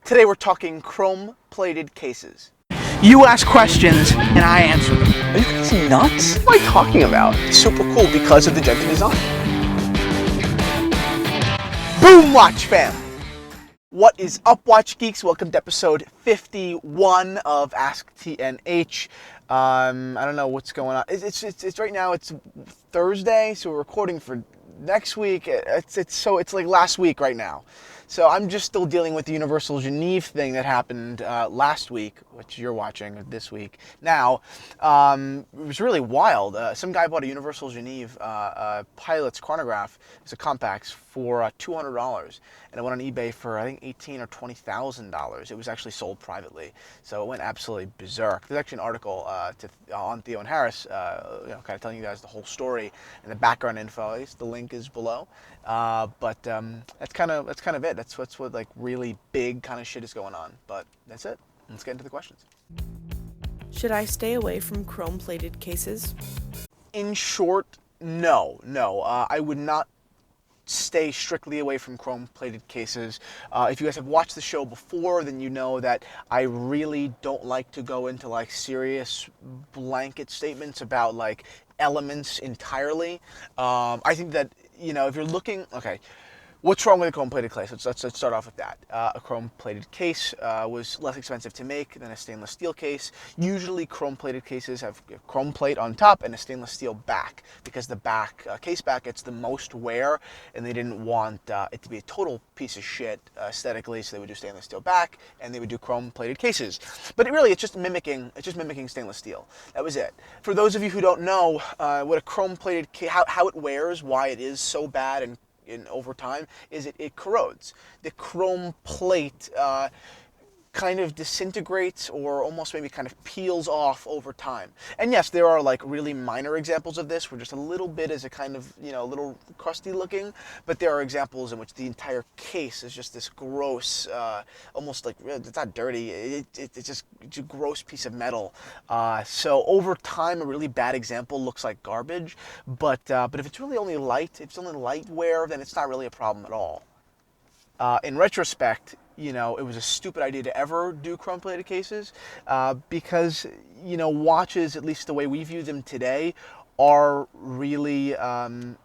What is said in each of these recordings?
Today we're talking chrome-plated cases. You ask questions and I answer them. Are you guys nuts? What am I talking about? It's super cool because of the gentle design. Boom, Watch fam! What is up, Watch Geeks? Welcome to episode 51 of ASKTNH. I don't know what's going on. It's right now. It's Thursday, so we're recording for next week. It's like last week right now. So I'm just still dealing with the Universal Geneve thing that happened last week, which you're watching this week. Now, it was really wild. Some guy bought a Universal Geneve Pilot's chronograph. It's a Compax for $200, and it went on eBay for I think $18,000 or $20,000. It was actually sold privately, so it went absolutely berserk. There's actually an article on Theo Harris, kind of telling you guys the whole story and the background info. The link is below. But that's kind of it. That's what like really big kind of shit is going on. But that's it. Let's get into the questions. Should I stay away from chrome-plated cases? In short, no. I would not stay strictly away from chrome-plated cases. If you guys have watched the show before, then you know that I really don't like to go into like serious blanket statements about like elements entirely. I think that, if you're looking, okay, what's wrong with a chrome-plated case? Let's start off with that. A chrome-plated case was less expensive to make than a stainless steel case. Usually chrome-plated cases have a chrome plate on top and a stainless steel back, because the back, case back, gets the most wear, and they didn't want it to be a total piece of shit aesthetically, so they would do stainless steel back, and they would do chrome-plated cases. But it's just mimicking stainless steel. That was it. For those of you who don't know what a chrome-plated case, how it wears, why it is so bad and over time, is it corrodes. The chrome plate kind of disintegrates or almost maybe kind of peels off over time. And yes, there are like really minor examples of this where just a little bit is a kind of, a little crusty looking, but there are examples in which the entire case is just this gross, almost like, it's not dirty, it's a gross piece of metal. So over time, a really bad example looks like garbage, but if it's really only light, if it's only light wear, then it's not really a problem at all. In retrospect, it was a stupid idea to ever do chrome-plated cases because, watches, at least the way we view them today, are really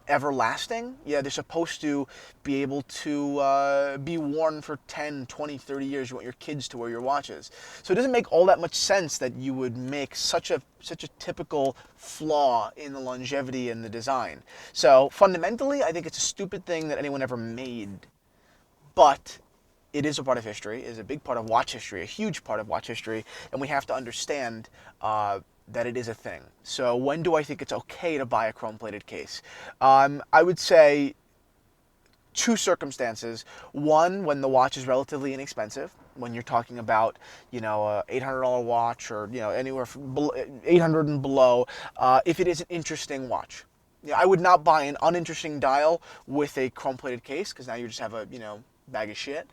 everlasting. Yeah, they're supposed to be able to be worn for 10, 20, 30 years. You want your kids to wear your watches. So it doesn't make all that much sense that you would make such a typical flaw in the longevity and the design. So fundamentally, I think it's a stupid thing that anyone ever made. But it is a part of history, it is a big part of watch history, a huge part of watch history, and we have to understand that it is a thing. So when do I think it's okay to buy a chrome-plated case? I would say two circumstances. One, when the watch is relatively inexpensive, when you're talking about, a $800 watch or, anywhere from $800 and below, if it is an interesting watch. I would not buy an uninteresting dial with a chrome-plated case, because now you just have a, bag of shit,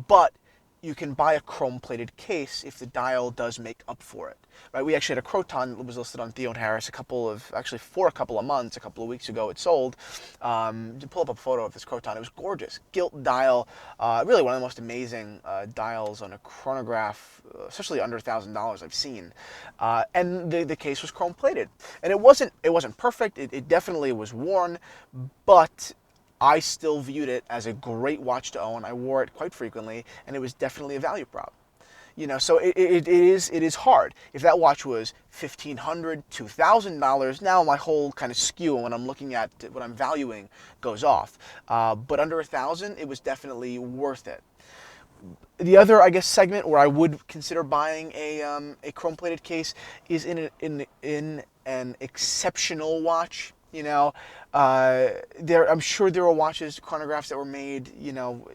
but you can buy a chrome-plated case if the dial does make up for it, right? We actually had a Croton that was listed on Theo Harris for a couple of months, a couple of weeks ago it sold. To pull up a photo of this Croton, it was gorgeous. Gilt dial, really one of the most amazing dials on a chronograph, especially under $1,000 I've seen. And the case was chrome-plated. And it wasn't perfect, it definitely was worn, but I still viewed it as a great watch to own. I wore it quite frequently, and it was definitely a value prop. So it is hard. If that watch was $1,500, $2,000, now my whole kind of skew when I'm looking at what I'm valuing goes off. But under $1,000, it was definitely worth it. The other, I guess, segment where I would consider buying a chrome-plated case is in an exceptional watch. I'm sure there are watches, chronographs that were made,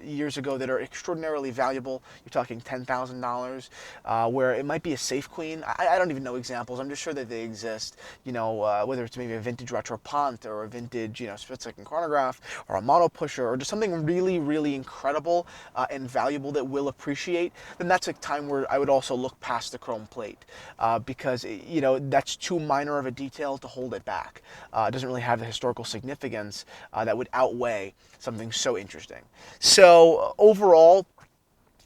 years ago that are extraordinarily valuable. You're talking $10,000, where it might be a Safe Queen. I don't even know examples. I'm just sure that they exist. Whether it's maybe a vintage Retropont or a vintage, split-second chronograph or a mono pusher or just something really, really incredible and valuable that will appreciate. Then that's a time where I would also look past the chrome plate because that's too minor of a detail to hold it back. It doesn't really have the historical significance that would outweigh something so interesting. So overall,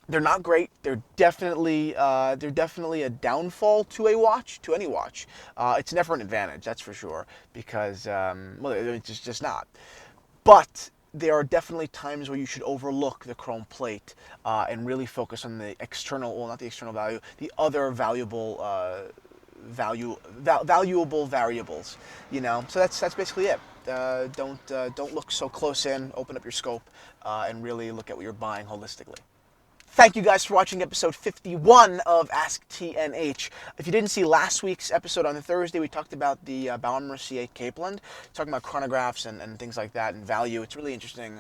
They're not great. They're definitely a downfall to a watch, to any watch. It's never an advantage, that's for sure, because well, it's just not. But there are definitely times where you should overlook the chrome plate and really focus on the external, well, not the external value, the other valuable valuable variables. You know, so that's basically it. Don't look so close in. Open up your scope and really look at what you're buying holistically. Thank you guys for watching episode 51 of Ask TNH. If you didn't see last week's episode on the Thursday, we talked about the Baumer C8 Capeland, talking about chronographs and things like that and value. It's really interesting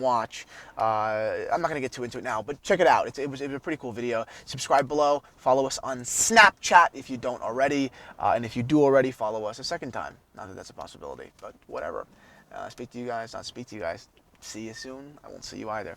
watch. I'm not going to get too into it now, but check it out. It was a pretty cool video. Subscribe below. Follow us on Snapchat if you don't already. And if you do already, follow us a second time. Not that that's a possibility, but whatever. Speak to you guys, not speak to you guys. See you soon. I won't see you either.